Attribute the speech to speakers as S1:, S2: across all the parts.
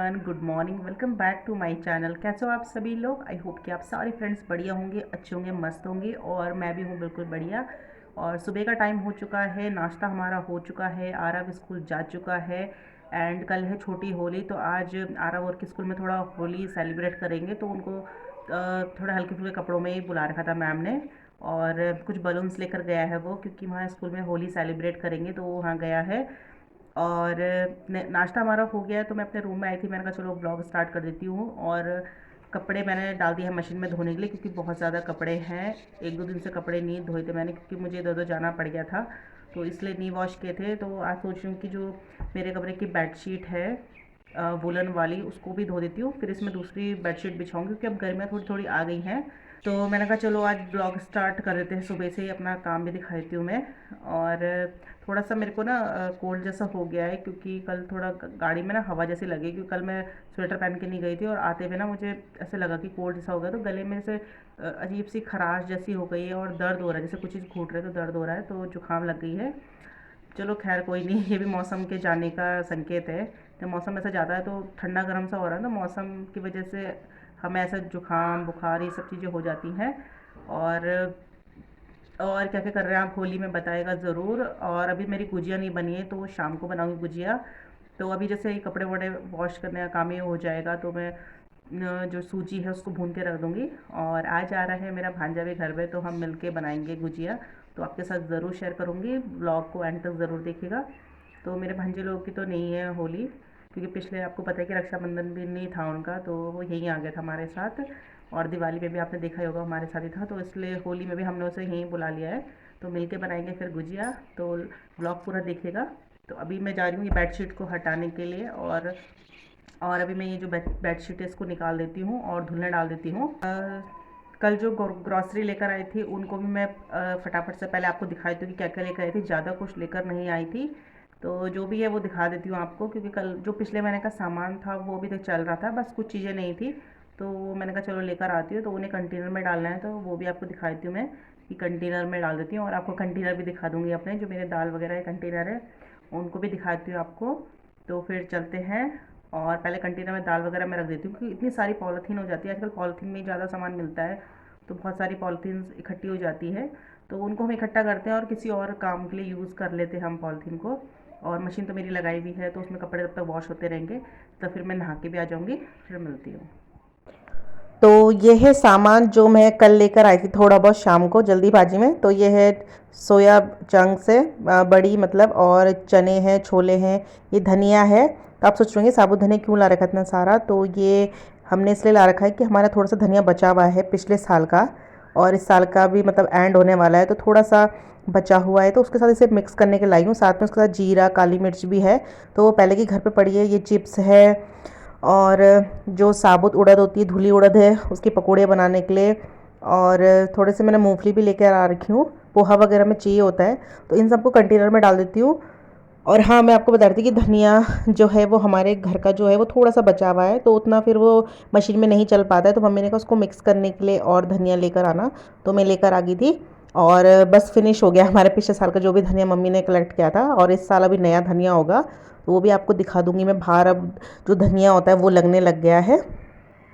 S1: Everyone, good morning. Welcome back to my channel. कैसे हो आप सभी लोग? आई होप कि आप सारे फ्रेंड्स बढ़िया होंगे, अच्छे होंगे, मस्त होंगे और मैं भी हूँ बिल्कुल बढ़िया। और सुबह का टाइम हो चुका है, नाश्ता हमारा हो चुका है, आरव स्कूल जा चुका है। एंड कल है छोटी होली, तो आज आरव और के स्कूल में थोड़ा होली सेलिब्रेट करेंगे, तो उनको थोड़ा हल्के फुल्के कपड़ों में ही बुला रखा था मैम ने। और कुछ बलून्स लेकर गया है वो, क्योंकि वहाँ स्कूल में होली सेलिब्रेट करेंगे, तो वो वहाँ गया है। और नाश्ता हमारा हो गया है, तो मैं अपने रूम में आई थी। मैंने कहा चलो ब्लॉग स्टार्ट कर देती हूँ। और कपड़े मैंने डाल दिए हैं मशीन में धोने के लिए, क्योंकि बहुत ज़्यादा कपड़े हैं। एक दो दिन से कपड़े नहीं धोए थे मैंने, क्योंकि मुझे इधर उधर जाना पड़ गया था, तो इसलिए नहीं वॉश किए थे। तो आज सोच रही हूँ कि जो मेरे कमरे की बेडशीट है वुलन वाली, उसको भी धो देती हूँ, फिर इसमें दूसरी बेडशीट बिछाऊँगी, क्योंकि अब गर्मियाँ थोड़ी थोड़ी आ गई हैं। तो मैंने कहा चलो आज ब्लॉग स्टार्ट कर देते हैं, सुबह से ही अपना काम भी दिखा देती हूँ मैं। और थोड़ा सा मेरे को ना कोल्ड जैसा हो गया है, क्योंकि कल थोड़ा गाड़ी में ना हवा जैसी लगी, क्योंकि कल मैं स्वेटर पहन के नहीं गई थी, और आते हुए ना मुझे ऐसे लगा कि कोल्ड जैसा हो गया, तो गले में से अजीब सी खराश जैसी हो गई है, और दर्द हो रहा है, जैसे कुछ चीज़ घूट रहे तो दर्द हो रहा है, तो जुकाम लग गई है। चलो खैर कोई नहीं, ये भी मौसम के जाने का संकेत है। जब मौसम ऐसा ज़्यादा है तो ठंडा गर्म सा हो रहा है, तो मौसम की वजह से हमें ऐसा जुकाम बुखार ये सब चीज़ें हो जाती हैं। और क्या क्या कर रहे हैं आप होली में बताएगा ज़रूर। और अभी मेरी गुजिया नहीं बनी है, तो वो शाम को बनाऊंगी गुजिया। तो अभी जैसे ये कपड़े वपड़े वॉश करने का काम ये हो जाएगा, तो मैं जो सूजी है उसको भून के रख दूँगी। और आज आ रहा है मेरा भांजा भी घर पे, तो हम मिल के बनाएंगे गुजिया। तो आपके साथ ज़रूर शेयर करूँगी, ब्लॉग को एंड तक ज़रूर देखिएगा। तो मेरे भांजे लोगों की तो नहीं है होली, क्योंकि पिछले आपको पता है कि रक्षाबंधन भी नहीं था उनका, तो वो यहीं आ गया था हमारे साथ। और दिवाली में भी आपने देखा ही होगा हमारे साथ ही था, तो इसलिए होली में भी हमने उसे यहीं बुला लिया है। तो मिलके बनाएंगे फिर गुजिया, तो ब्लॉग पूरा देखिएगा। तो अभी मैं जा रही हूँ ये बेडशीट को हटाने के लिए। और अभी मैं ये जो बेडशीट है इसको निकाल देती हूँ और धुलने डाल देती हूँ। कल जो ग्रॉसरी लेकर आई थी उनको भी मैं फटाफट से पहले आपको दिखाई दूँ कि क्या क्या लेकर आई थी। ज़्यादा कुछ लेकर नहीं आई थी, तो जो भी है वो दिखा देती हूँ आपको, क्योंकि कल जो पिछले महीने का सामान था वो भी तो चल रहा था, बस कुछ चीज़ें नहीं थी, तो वो मैंने कहा चलो लेकर आती हूँ। तो उन्हें कंटेनर में डालना है, तो वो भी आपको दिखा देती हूँ मैं कि कंटेनर में डाल देती हूँ। और आपको कंटेनर भी दिखा दूँगी अपने, जो मेरे दाल वगैरह के कंटेनर है उनको भी दिखाती हूँ आपको। तो फिर चलते हैं। और पहले कंटेनर में दाल वगैरह मैं रख देती हूँ, क्योंकि इतनी सारी पॉलीथीन हो जाती है आजकल। पॉलीथीन में ही ज़्यादा सामान मिलता है, तो बहुत सारी पॉलीथीन इकट्ठी हो जाती है, तो उनको हम इकट्ठा करते हैं और किसी और काम के लिए यूज़ कर लेते हैं हम पॉलीथीन को। और मशीन तो मेरी लगाई हुई है, तो उसमें कपड़े जब तक वॉश होते रहेंगे, तो फिर मैं नहा के भी आ जाऊँगी। फिर मिलती हूँ। तो ये है सामान जो मैं कल लेकर आई थी थोड़ा बहुत शाम को जल्दीबाजी में। तो ये है सोया चंक्स है, बड़ी मतलब, और चने हैं, छोले हैं, ये धनिया है। तो आप सोच रहे होंगे साबुत धनिया क्यों ला रखा है इतना सारा, तो ये हमने इसलिए ला रखा है कि हमारा थोड़ा सा धनिया बचा हुआ है पिछले साल का, और इस साल का भी मतलब एंड होने वाला है, तो थोड़ा सा बचा हुआ है, तो उसके साथ इसे मिक्स करने के लाई हूँ। साथ में उसके साथ जीरा काली मिर्च भी है, तो वो पहले की घर पे पड़ी है। ये चिप्स है, और जो साबुत उड़द होती है, धुली उड़द है, उसके पकोड़े बनाने के लिए। और थोड़े से मैंने मूंगफली भी लेकर आ रखी हूँ, पोहा वगैरह में चाहिए होता है, तो इन सबको कंटेनर में डाल देती हूँ। और हाँ, मैं आपको बता रही थी कि धनिया जो है वो हमारे घर का जो है वो थोड़ा सा बचा हुआ है, तो उतना फिर वो मशीन में नहीं चल पाता है, तो मम्मी ने कहा उसको मिक्स करने के लिए और धनिया लेकर आना, तो मैं लेकर आ गई थी। और बस फिनिश हो गया हमारे पिछले साल का जो भी धनिया मम्मी ने कलेक्ट किया था, और इस साल अभी नया धनिया होगा, तो वो भी आपको दिखा दूंगी मैं। बाहर अब जो धनिया होता है वो लगने लग गया है।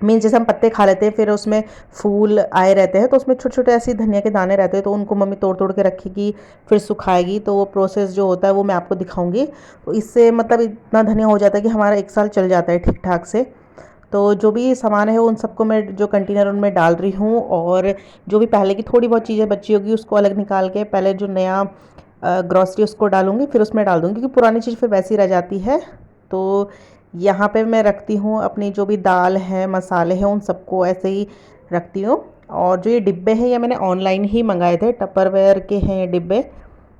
S1: मीन्स जैसे हम पत्ते खा लेते हैं, फिर उसमें फूल आए रहते हैं, तो उसमें छोटे छोटे ऐसे धनिया के दाने रहते हैं, तो उनको मम्मी तोड़ तोड़ के रखेगी, फिर सुखाएगी, तो वो प्रोसेस जो होता है वो मैं आपको दिखाऊंगी। तो इससे मतलब इतना धनिया हो जाता है कि हमारा एक साल चल जाता है ठीक ठाक से। तो जो भी सामान है उन सबको मैं जो कंटेनर उनमें डाल रही हूँ, और जो भी पहले की थोड़ी बहुत चीज़ें बची होगी उसको अलग निकाल के पहले जो नया ग्रॉसरी उसको डालूंगी, फिर उसमें डाल दूँगी, क्योंकि पुरानी चीज़ फिर वैसी रह जाती है। तो यहाँ पे मैं रखती हूँ अपनी जो भी दाल है, मसाले हैं, उन सबको ऐसे ही रखती हूँ। और जो ये डिब्बे हैं ये मैंने ऑनलाइन ही मंगाए थे, टपरवेयर के हैं ये डिब्बे,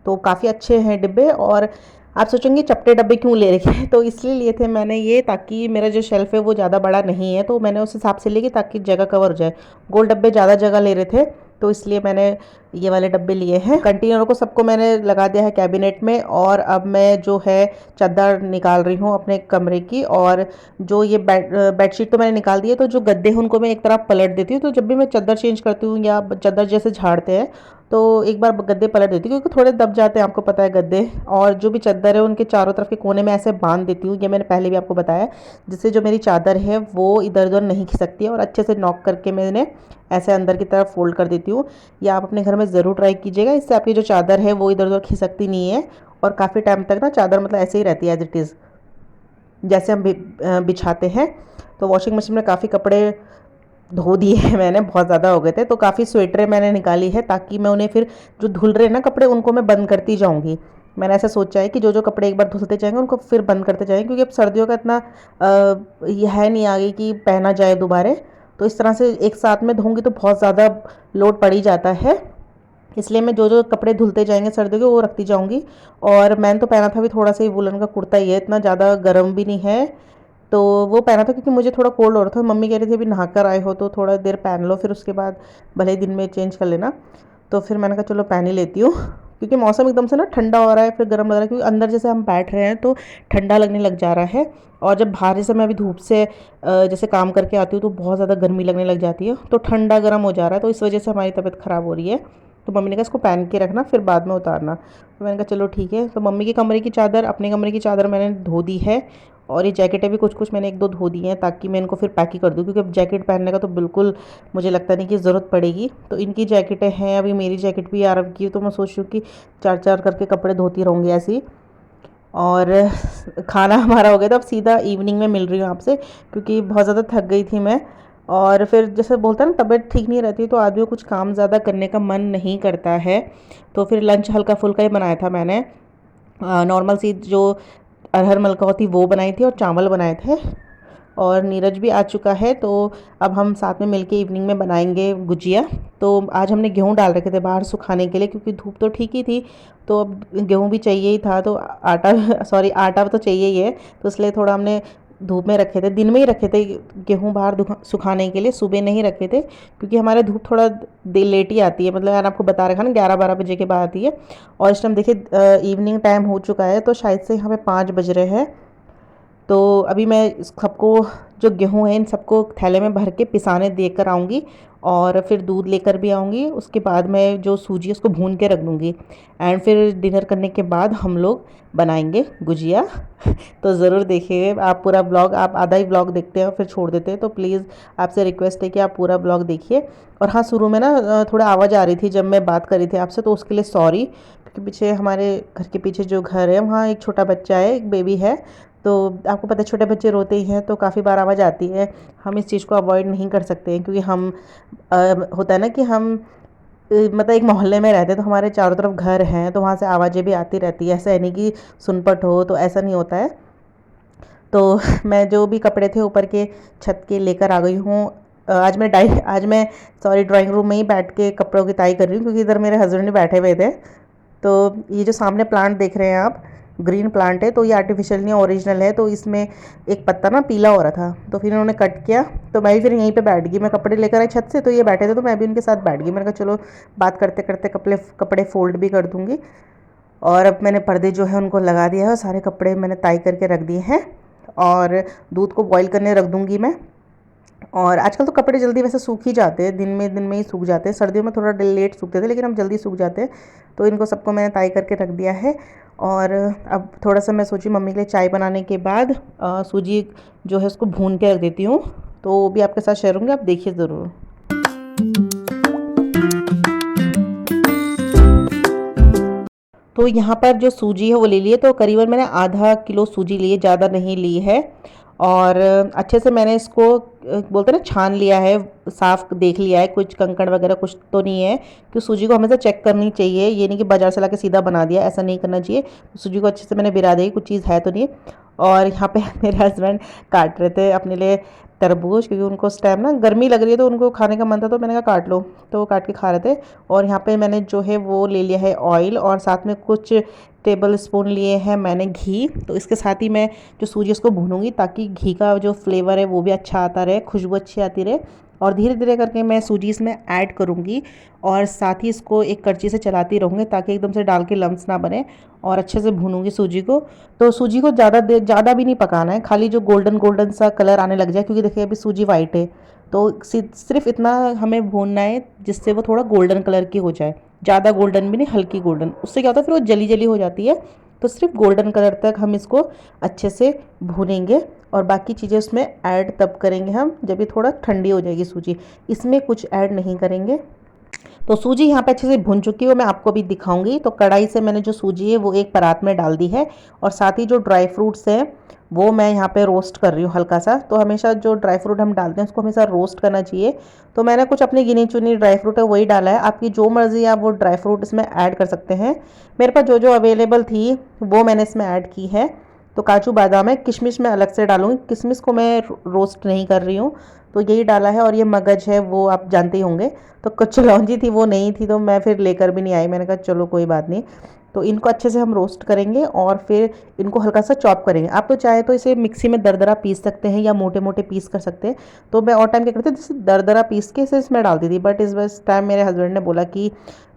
S1: तो काफ़ी अच्छे हैं डिब्बे। और आप सोचेंगे चपटे डब्बे क्यों ले रखे हैं, तो इसलिए लिए थे मैंने ये, ताकि मेरा जो शेल्फ़ है वो ज़्यादा बड़ा नहीं है, तो मैंने उस हिसाब से लिए कि ताकि जगह कवर हो जाए। गोल डब्बे ज़्यादा जगह ले रहे थे, तो इसलिए मैंने ये वाले डब्बे लिए हैं। कंटेनरों को सबको मैंने लगा दिया है कैबिनेट में, और अब मैं जो है चादर निकाल रही हूँ अपने कमरे की। और जो ये बेडशीट तो मैंने निकाल दी है, तो जो गद्दे हैं उनको मैं एक तरफ पलट देती हूँ। तो जब भी मैं चादर चेंज करती हूँ या चादर जैसे झाड़ते हैं तो एक बार गद्दे पलट देती हूँ, क्योंकि थोड़े दब जाते हैं, आपको पता है गद्दे। और जो भी चादर है उनके चारों तरफ के कोने में ऐसे बांध देती हूँ, ये मैंने पहले भी आपको बताया, जिससे जो मेरी चादर है वो इधर उधर नहीं खिसकती है। और अच्छे से नॉक करके मैंने ऐसे अंदर की तरफ फोल्ड कर देती हूँ। या आप अपने घर में ज़रूर ट्राई कीजिएगा, इससे आपकी जो चादर है वो इधर उधर खिसकती नहीं है, और काफ़ी टाइम तक ना चादर मतलब ऐसे ही रहती है एज इट इज़, जैसे हम बिछाते हैं। तो वॉशिंग मशीन में काफ़ी कपड़े धो दिए हैं मैंने, बहुत ज़्यादा हो गए थे। तो काफ़ी स्वेटरें मैंने निकाली है, ताकि मैं उन्हें फिर जो धुल रहे हैं ना कपड़े उनको मैं बंद करती जाऊँगी। मैंने ऐसा सोचा है कि जो जो कपड़े एक बार धुलते जाएंगे उनको फिर बंद करते जाएंगे, क्योंकि अब सर्दियों का इतना ये है नहीं आगे कि पहना जाए दोबारा। तो इस तरह से एक साथ में धोऊंगी तो बहुत ज़्यादा लोड पड़ ही जाता है, इसलिए मैं जो जो कपड़े धुलते जाएंगे सर्दियों के वो रखती जाऊंगी। और मैंने तो पहना था भी थोड़ा सा ही वुलन का कुर्ता ही है, इतना ज़्यादा गर्म भी नहीं है। तो वो पहना था क्योंकि मुझे थोड़ा कोल्ड हो रहा था। मम्मी कह रही थी अभी नहाकर आए हो तो थोड़ा देर पहन लो, फिर उसके बाद भले ही दिन में चेंज कर लेना। तो फिर मैंने कहा चलो पहन ही लेती हूँ, क्योंकि मौसम एकदम से ना ठंडा हो रहा है फिर गर्म लग रहा है, क्योंकि अंदर जैसे हम बैठ रहे हैं तो ठंडा लगने लग जा रहा है। और जब बाहर जैसे मैं अभी धूप से जैसे काम करके आती हूँ तो बहुत ज़्यादा गर्मी लगने लग जाती है, तो ठंडा गर्म हो जा रहा है, तो इस वजह से हमारी तबीयत ख़राब हो रही है। तो मम्मी ने कहा इसको पहन के रखना फिर बाद में उतारना। तो मैंने कहा चलो ठीक है। तो मम्मी के कमरे की चादर, अपने कमरे की चादर मैंने धो दी है, और ये जैकेटें भी कुछ कुछ मैंने एक दो धो दी हैं, ताकि मैं इनको फिर पैक ही कर दूँ, क्योंकि अब जैकेट पहनने का तो बिल्कुल मुझे लगता नहीं कि ज़रूरत पड़ेगी। तो इनकी जैकेटें हैं, अभी मेरी जैकेट भी आरव की, तो मैं सोच रही हूँ कि चार चार करके कपड़े धोती रहूँगी ऐसे ही। और खाना हमारा हो गया था, अब सीधा इवनिंग में मिल रही हूँ आपसे, क्योंकि बहुत ज़्यादा थक गई थी मैं। और फिर जैसे बोलता है ना तबीयत ठीक नहीं रहती तो आदमी को कुछ काम ज़्यादा करने का मन नहीं करता है। तो फिर लंच हल्का फुल्का ही बनाया था मैंने, नॉर्मल सी जो अरहर मलका होती वो बनाई थी, और चावल बनाए थे। और नीरज भी आ चुका है, तो अब हम साथ में मिलके इवनिंग में बनाएंगे गुजिया। तो आज हमने गेहूँ डाल रखे थे बाहर सुखाने के लिए, क्योंकि धूप तो ठीक ही थी, तो अब गेहूँ भी चाहिए ही था, तो आटा सॉरी आटा तो चाहिए ही है, तो इसलिए थोड़ा हमने धूप में रखे थे, दिन में ही रखे थे गेहूँ बाहर सुखाने के लिए, सुबह नहीं रखे थे, क्योंकि हमारे धूप थोड़ा देर लेट ही आती है, मतलब यार आपको बता रखा ना 11-12 बजे के बाद आती है। और इस टाइम देखिए इवनिंग टाइम हो चुका है, तो शायद से यहाँ पे 5 बज रहे हैं। तो अभी मैं इस सबको, जो गेहूँ है इन सबको थैले में भर के पिसाने देकर आऊँगी, और फिर दूध लेकर भी आऊँगी। उसके बाद मैं जो सूजी है उसको भून के रख दूँगी, एंड फिर डिनर करने के बाद हम लोग बनाएंगे गुजिया। तो ज़रूर देखिए आप पूरा ब्लॉग, आप आधा ही ब्लॉग देखते हैं और फिर छोड़ देते हैं, तो प्लीज़ आपसे रिक्वेस्ट है कि आप पूरा ब्लॉग देखिए। और हाँ, शुरू में ना थोड़ा आवाज़ आ रही थी जब मैं बात कर रही थी आपसे, तो उसके लिए सॉरी, क्योंकि पीछे हमारे घर के पीछे जो घर है वहाँ एक छोटा बच्चा है, एक बेबी है। तो आपको पता है छोटे बच्चे रोते ही हैं, तो काफ़ी बार आवाज़ आती है। हम इस चीज़ को अवॉइड नहीं कर सकते हैं, क्योंकि हम होता है ना कि हम मतलब एक मोहल्ले में रहते हैं, तो हमारे चारों तरफ घर हैं, तो वहाँ से आवाज़ें भी आती रहती है, ऐसा है नहीं कि सुनपट हो, तो ऐसा नहीं होता है। तो मैं जो भी कपड़े थे ऊपर के छत के लेकर आ गई हूँ। आज मैं सॉरी ड्राइंग रूम में ही बैठ के कपड़ों की ताई कर रही हूँ, क्योंकि इधर मेरे हस्बैंड भी बैठे हुए थे। तो ये जो सामने प्लांट देख रहे हैं आप, ग्रीन प्लांट है, तो ये आर्टिफिशियल नहीं ओरिजिनल है। तो इसमें एक पत्ता ना पीला हो रहा था, तो फिर इन्होंने कट किया, तो मैं भी फिर यहीं पे बैठ गई। मैं कपड़े लेकर आई छत से, तो ये बैठे थे तो मैं भी उनके साथ बैठ गई। मैंने कहा चलो बात करते करते कपड़े कपड़े फोल्ड भी कर दूँगी। और अब मैंने पर्दे जो है उनको लगा दिया है, और सारे कपड़े मैंने ताई करके रख दिए हैं, और दूध को बॉईल करने रख दूँगी मैं। और आजकल तो कपड़े जल्दी वैसे सूख ही जाते हैं, दिन में ही सूख जाते हैं। सर्दियों में थोड़ा लेट सूखते थे, लेकिन अब जल्दी सूख जाते हैं। तो इनको सबको मैंने ताई करके रख दिया है। और अब थोड़ा सा मैं सोची मम्मी के लिए चाय बनाने के बाद सूजी जो है उसको भून के रख देती हूँ, तो वो भी आपके साथ शेयर होंगे, आप देखिए ज़रूर। तो यहाँ पर जो सूजी है वो ले लिए, तो करीबन मैंने आधा किलो सूजी लिए, ज़्यादा नहीं ली है। और अच्छे से मैंने इसको बोलते हैं ना छान लिया है, साफ देख लिया है, कुछ कंकड़ वगैरह कुछ तो नहीं है। कि सूजी को हमेशा चेक करनी चाहिए, ये नहीं कि बाजार से लाके सीधा बना दिया, ऐसा नहीं करना चाहिए। सूजी को अच्छे से मैंने भिरा दी, कुछ चीज़ है तो नहीं। और यहाँ पे मेरे हस्बैंड काट रहे थे अपने लिए तरबूज, क्योंकि उनको उस टाइम ना गर्मी लग रही है तो उनको खाने का मन था, तो मैंने कहा काट लो, तो वो काट के खा रहे थे। और यहाँ पे मैंने जो है वो ले लिया है ऑयल, और साथ में कुछ टेबल स्पून लिए हैं मैंने घी। तो इसके साथ ही मैं जो सूजी उसको भूनूंगी, ताकि घी का जो फ्लेवर है वो भी अच्छा आता रहे, खुशबू अच्छी आती रहे। और धीरे धीरे करके मैं सूजी इसमें ऐड करूँगी और साथ ही इसको एक करछी से चलाती रहूँगी ताकि एकदम से डाल के लम्स ना बने, और अच्छे से भूनूंगी सूजी को। तो सूजी को ज़्यादा भी नहीं पकाना है, खाली जो गोल्डन गोल्डन सा कलर आने लग जाए, क्योंकि देखिए अभी सूजी वाइट है, तो सिर्फ इतना हमें भूनना है जिससे वो थोड़ा गोल्डन कलर की हो जाए। ज़्यादा गोल्डन भी नहीं, हल्की गोल्डन, उससे क्या होता है फिर वो जली जली हो जाती है। तो सिर्फ गोल्डन कलर तक हम इसको अच्छे से भूनेंगे, और बाकी चीज़ें उसमें ऐड तब करेंगे हम जब ये थोड़ा ठंडी हो जाएगी सूजी, इसमें कुछ ऐड नहीं करेंगे। तो सूजी यहाँ पे अच्छे से भुन चुकी है, वो मैं आपको अभी दिखाऊंगी। तो कढ़ाई से मैंने जो सूजी है वो एक परात में डाल दी है, और साथ ही जो ड्राई फ्रूट्स हैं वो मैं यहाँ पे रोस्ट कर रही हूँ हल्का सा। तो हमेशा जो ड्राई फ्रूट हम डालते हैं उसको हमेशा रोस्ट करना चाहिए। तो मैंने कुछ अपनी गिनी चुनी ड्राई फ्रूट है वही डाला है, आपकी जो मर्ज़ी है आप वो ड्राई फ्रूट इसमें ऐड कर सकते हैं। मेरे पास जो जो अवेलेबल थी वो मैंने इसमें ऐड की है। तो काजू बादाम है, किशमिश मैं अलग से डालूंगी, किशमिश को मैं रोस्ट नहीं कर रही हूँ, तो यही डाला है। और ये मगज है वो आप जानते ही होंगे। तो कचौलौंजी थी वो नहीं थी, तो मैं फिर लेकर भी नहीं आई, मैंने कहा चलो कोई बात नहीं। तो इनको अच्छे से हम रोस्ट करेंगे और फिर इनको हल्का सा चॉप करेंगे। आप तो चाहे तो इसे मिक्सी में दरदरा पीस सकते हैं या मोटे मोटे पीस कर सकते हैं। तो मैं और टाइम क्या करती थी, जैसे दरदरा पीस के इसे इसमें डाल दी थी, बट इस टाइम मेरे हस्बैंड ने बोला कि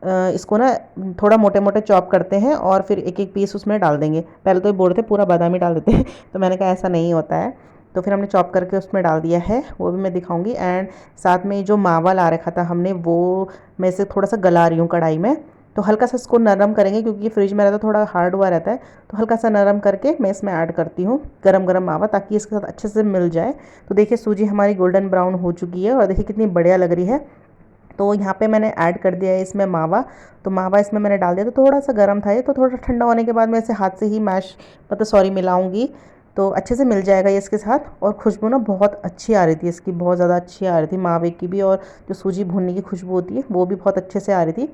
S1: इसको ना थोड़ा मोटे मोटे चॉप करते हैं और फिर एक एक पीस उसमें डाल देंगे। पहले तो ये बोल रहे थे पूरा बादाम ही डाल देते हैं तो मैंने कहा ऐसा नहीं होता है। तो फिर हमने चॉप करके उसमें डाल दिया है, वो भी मैं दिखाऊंगी। एंड साथ में जो मावा ला रखा था हमने, वो मैं इसे थोड़ा सा गला रही हूँ कढ़ाई में। तो हल्का सा इसको नरम करेंगे, क्योंकि ये फ्रिज में रहता है थोड़ा हार्ड हुआ रहता है। तो हल्का सा नरम करके मैं इसमें ऐड करती हूँ गरम गरम मावा, ताकि इसके साथ अच्छे से मिल जाए। तो देखिए सूजी हमारी गोल्डन ब्राउन हो चुकी है, और देखिए कितनी बढ़िया लग रही है। तो यहाँ पे मैंने ऐड कर दिया है इसमें मावा। तो मावा इसमें मैंने डाल दिया, तो थोड़ा सा गर्म था ये, तो थोड़ा ठंडा होने के बाद मैं इसे हाथ से ही मिलाऊंगी। तो अच्छे से मिल जाएगा ये इसके साथ। और खुशबू ना बहुत अच्छी आ रही थी इसकी, बहुत ज़्यादा अच्छी आ रही थी मावे की भी, और जो सूजी भूनने की खुशबू होती है वो भी बहुत अच्छे से आ रही थी।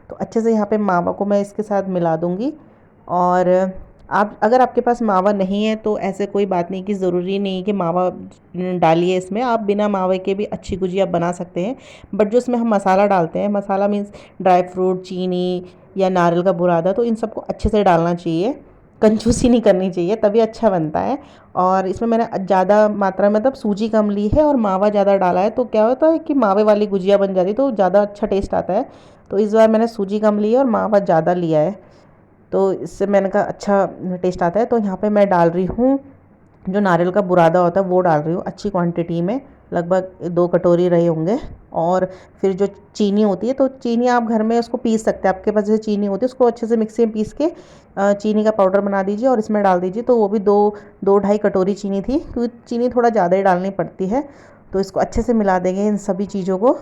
S1: तो अच्छे से यहाँ पे मावा को मैं इसके साथ मिला दूँगी। और आप अगर आपके पास मावा नहीं है तो ऐसे कोई बात नहीं, कि ज़रूरी नहीं कि मावा डालिए इसमें, आप बिना मावे के भी अच्छी गुजिया बना सकते हैं। बट जो इसमें हम मसाला डालते हैं, मसाला मीन्स ड्राई फ्रूट, चीनी या नारियल का बुरादा, तो इन सबको अच्छे से डालना चाहिए, कंजूसी नहीं करनी चाहिए, तभी अच्छा बनता है। और इसमें मैंने ज़्यादा मात्रा में मतलब सूजी कम ली है और मावा ज़्यादा डाला है, तो क्या होता है कि मावे वाली गुजिया बन जाती है, तो ज़्यादा अच्छा टेस्ट आता है। तो इस बार मैंने सूजी कम ली है और मावा ज़्यादा लिया है, तो इससे मैंने कहा अच्छा टेस्ट आता है। तो यहाँ पे मैं डाल रही हूँ जो नारियल का बुरादा होता है वो डाल रही हूँ अच्छी क्वांटिटी में, लगभग 2 कटोरी रहे होंगे। और फिर जो चीनी होती है, तो चीनी आप घर में उसको पीस सकते हैं, आपके पास जैसे चीनी होती है उसको अच्छे से मिक्सी में पीस के चीनी का पाउडर बना दीजिए और इसमें डाल दीजिए। तो वो भी 2-2.5 कटोरी चीनी थी, क्योंकि चीनी थोड़ा ज़्यादा ही डालनी पड़ती है। तो इसको अच्छे से मिला देंगे इन सभी चीज़ों को।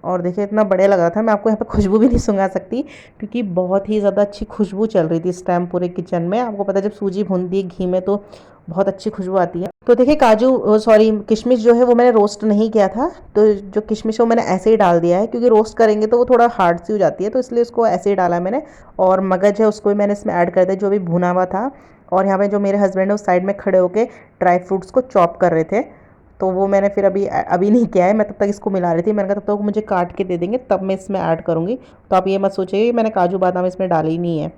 S1: और देखिए इतना बढ़िया लग रहा था, मैं आपको यहाँ पे खुशबू भी नहीं सुंघा सकती, क्योंकि बहुत ही ज़्यादा अच्छी खुशबू चल रही थी इस टाइम पूरे किचन में। आपको पता है जब सूजी भूनती है घी में तो बहुत अच्छी खुशबू आती है। तो देखिए किशमिश जो है वो मैंने रोस्ट नहीं किया था, तो जो किशमिश है वो मैंने ऐसे ही डाल दिया है, क्योंकि रोस्ट करेंगे तो वो थोड़ा हार्ड सी हो जाती है, तो इसलिए उसको ऐसे ही डाला मैंने। और मगज है उसको भी मैंने इसमें ऐड कर दिया, जो भी भुना हुआ था। और यहाँ पे जो मेरे हस्बैंड है उस साइड में खड़े होकर ड्राई फ्रूट्स को चॉप कर रहे थे, तो वो मैंने फिर अभी अभी नहीं किया है, मैं तब तक इसको मिला रही थी। मैंने कहा तब तक मुझे काट के दे देंगे तब मैं इसमें ऐड करूँगी। तो आप ये मत सोचिए मैंने काजू बादाम इसमें डाले ही नहीं है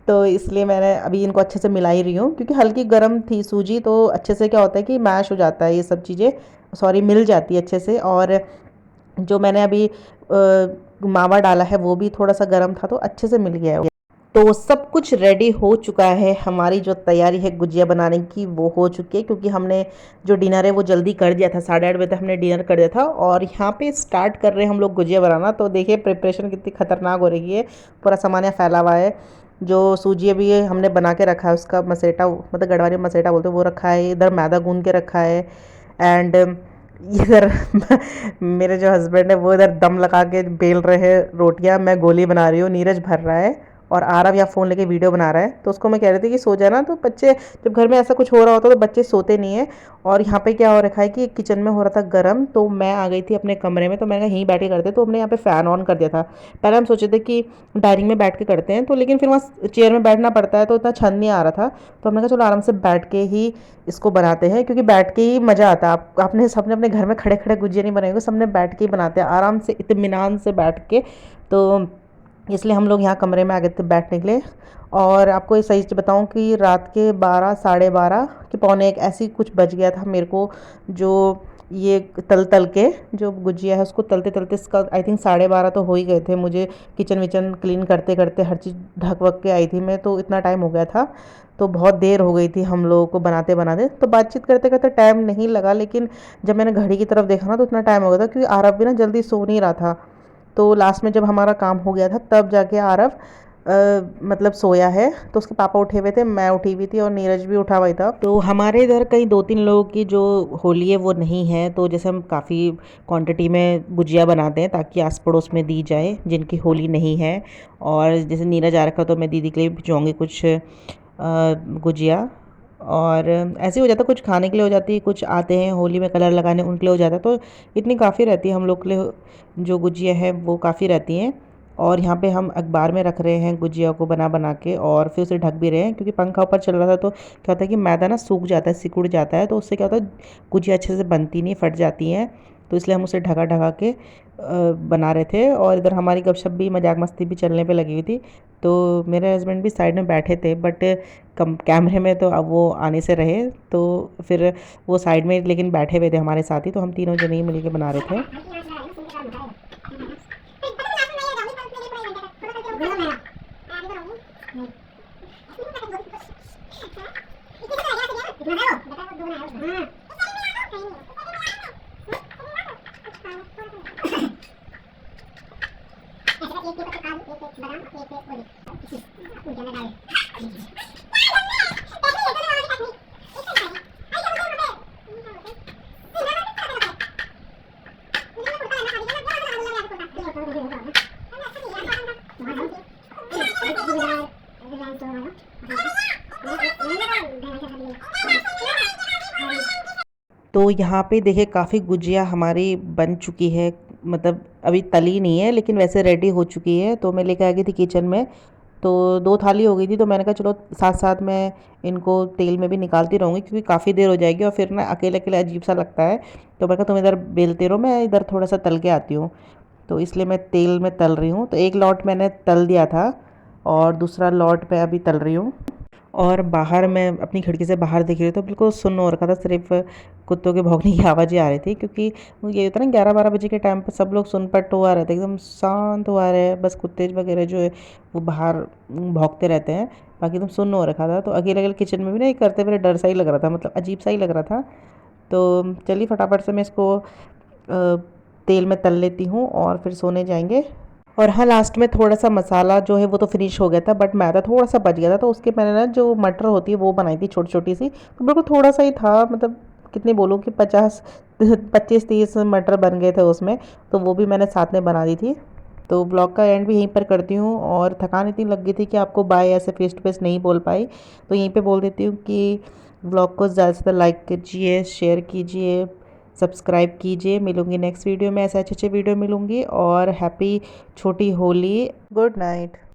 S1: तो इसलिए मैंने अभी इनको अच्छे से मिला ही रही हूँ, क्योंकि हल्की गर्म थी सूजी, तो अच्छे से क्या होता है कि मैश हो जाता है ये सब चीज़ें, मिल जाती है अच्छे से। और जो मैंने अभी मावा डाला है वो भी थोड़ा सा गर्म था, तो अच्छे से मिल गया है। तो सब कुछ रेडी हो चुका है, हमारी जो तैयारी है गुजिया बनाने की वो हो चुकी है, क्योंकि हमने जो डिनर है वो जल्दी कर दिया था, 8:30 बजे तक हमने डिनर कर दिया था। और यहाँ पे स्टार्ट कर रहे हैं हम लोग गुजिया बनाना। तो देखिए प्रिपरेशन कितनी खतरनाक हो रही है, पूरा सामान यहाँ फैला हुआ है। जो सूजी अभी हमने बना के रखा है उसका मसेटा, मतलब गढ़वाली में मसेटा बोलते हैं, वो रखा है। इधर मैदा गूंद के रखा है। एंड इधर मेरे जो हस्बैंड है वो इधर दम लगा के बेल रहे हैं रोटियां, मैं गोली बना रही हूँ, नीरज भर रहा है और आरव यहाँ फ़ोन लेके वीडियो बना रहा है। तो उसको मैं कह रही थी कि सो जाना, तो बच्चे जब घर में ऐसा कुछ हो रहा होता है तो बच्चे सोते नहीं है। और यहाँ पे क्या हो रखा है कि किचन में हो रहा था गर्म, तो मैं आ गई थी अपने कमरे में, तो मैंने कहा यहीं बैठ के करते, तो हमने यहाँ पे फ़ैन ऑन कर दिया था। पहले हम सोचे थे कि डाइनिंग में बैठ के करते हैं, तो लेकिन फिर वहाँ चेयर में बैठना पड़ता है तो इतना छंद नहीं आ रहा था। तो हमने कहा चलो आराम से बैठ के ही इसको बनाते हैं, क्योंकि बैठ के ही मज़ा आता है। आपने सबने अपने घर में खड़े खड़े गुजिया नहीं बनाएंगे, सबने बैठ के ही बनाते हैं आराम से इत्मीनान से बैठ के। तो इसलिए हम लोग यहाँ कमरे में आ गए थे बैठने के लिए। और आपको ये सही बताऊँ कि रात के 12, 12:30 कि 12:45 ऐसी कुछ बज गया था मेरे को, जो ये तल तल के जो गुजिया है उसको तलते तलते इसका आई थिंक 12:30 तो हो ही गए थे। मुझे किचन विचन क्लीन करते करते हर चीज़ ढक वक के आई थी मैं, तो इतना टाइम हो गया था। तो बहुत देर हो गई थी हम लोगों को बनाते बनाते, तो बातचीत करते करते टाइम नहीं लगा। लेकिन जब मैंने घड़ी की तरफ देखा ना तो इतना टाइम हो गया था, क्योंकि आरव भी ना जल्दी सो नहीं रहा था। तो लास्ट में जब हमारा काम हो गया था तब जाके आरव मतलब सोया है। तो उसके पापा उठे हुए थे, मैं उठी हुई थी और नीरज भी उठा हुआ ही था। तो हमारे इधर कई 2-3 लोगों की जो होली है वो नहीं है, तो जैसे हम काफ़ी क्वांटिटी में गुजिया बनाते हैं ताकि आस पड़ोस में दी जाए जिनकी होली नहीं है। और जैसे नीरज आ रखा तो मैं दीदी के लिए भिजवाऊँगी कुछ गुजिया। और ऐसे ही हो जाता है, कुछ खाने के लिए हो जाती है, कुछ आते हैं होली में कलर लगाने उनके लिए हो जाता है। तो इतनी काफ़ी रहती है हम लोग के लिए, जो गुजिया है वो काफ़ी रहती हैं। और यहाँ पे हम अखबार में रख रहे हैं गुजिया को बना बना के, और फिर उसे ढक भी रहे हैं, क्योंकि पंखा ऊपर चल रहा था तो क्या होता है कि मैदा ना सूख जाता है, सिकुड़ जाता है, तो उससे क्या होता है गुजिया अच्छे से बनती नहीं, फट जाती हैं। तो इसलिए हम उसे ढका ढका के बना रहे थे। और इधर हमारी गपशप भी, मजाक मस्ती भी चलने पे लगी हुई थी। तो मेरे हस्बैंड भी साइड में बैठे थे, बट कम कैमरे में तो अब वो आने से रहे। तो फिर वो साइड में लेकिन बैठे हुए थे हमारे साथ ही, तो हम तीनों जने ही मिलके बना रहे थे। तो यहाँ पे देखिए काफ़ी गुजिया हमारी बन चुकी है, मतलब अभी तली नहीं है लेकिन वैसे रेडी हो चुकी है। तो मैं लेके आ गई थी किचन में, तो 2 थाली हो गई थी। तो मैंने कहा चलो साथ साथ मैं इनको तेल में भी निकालती रहूँगी, क्योंकि काफ़ी देर हो जाएगी और फिर ना अकेले अकेले अजीब सा लगता है। तो मैं कहा तुम इधर बेलते रहो, मैं इधर थोड़ा सा तल के आती हूँ। तो इसलिए मैं तेल में तल रही हूँ। तो एक लॉट मैंने तल दिया था और दूसरा लॉट मैं अभी तल रही हूँ। और बाहर मैं अपनी खिड़की से बाहर देख रही थी तो बिल्कुल सुन्न हो रखा था, सिर्फ कुत्तों के भौंकने की आवाज़ें आ रही थी। क्योंकि ये होता है ना 11-12 बजे के टाइम पर सब लोग सुनपट हुआ रहते हैं, एकदम शांत हुआ रहे, बस कुत्ते वगैरह जो है वो बाहर भौंकते रहते हैं, बाकी एकदम सुन्न हो रखा था। तो अकेले अकेले किचन में भी ना ये करते मेरे डर सा ही लग रहा था, मतलब अजीब सा ही लग रहा था। तो चलिए फटाफट से मैं इसको तेल में तल लेती हूँ और फिर सोने जाएंगे। और हाँ, लास्ट में थोड़ा सा मसाला जो है वो तो फिनिश हो गया था, बट मैदा थोड़ा सा बच गया था। तो उसके मैंने ना जो मटर होती है वो बनाई थी छोटी छोटी सी, तो बिल्कुल थोड़ा सा ही था, मतलब कितनी बोलूँ कि 25-30 मटर बन गए थे उसमें। तो वो भी मैंने साथ में बना दी थी। तो ब्लॉग का एंड भी यहीं पर करती हूँ। और थकान इतनी लग गई थी कि आपको बाय ऐसे फेस टू फेस नहीं बोल पाई, तो यहीं पे बोल देती हूँ कि ब्लॉग को ज़्यादा से ज़्यादा लाइक कीजिए, शेयर कीजिए, सब्सक्राइब कीजिए। मिलूंगी नेक्स्ट वीडियो में, ऐसे अच्छे अच्छे वीडियो मिलूंगी। और हैप्पी छोटी होली, गुड नाइट।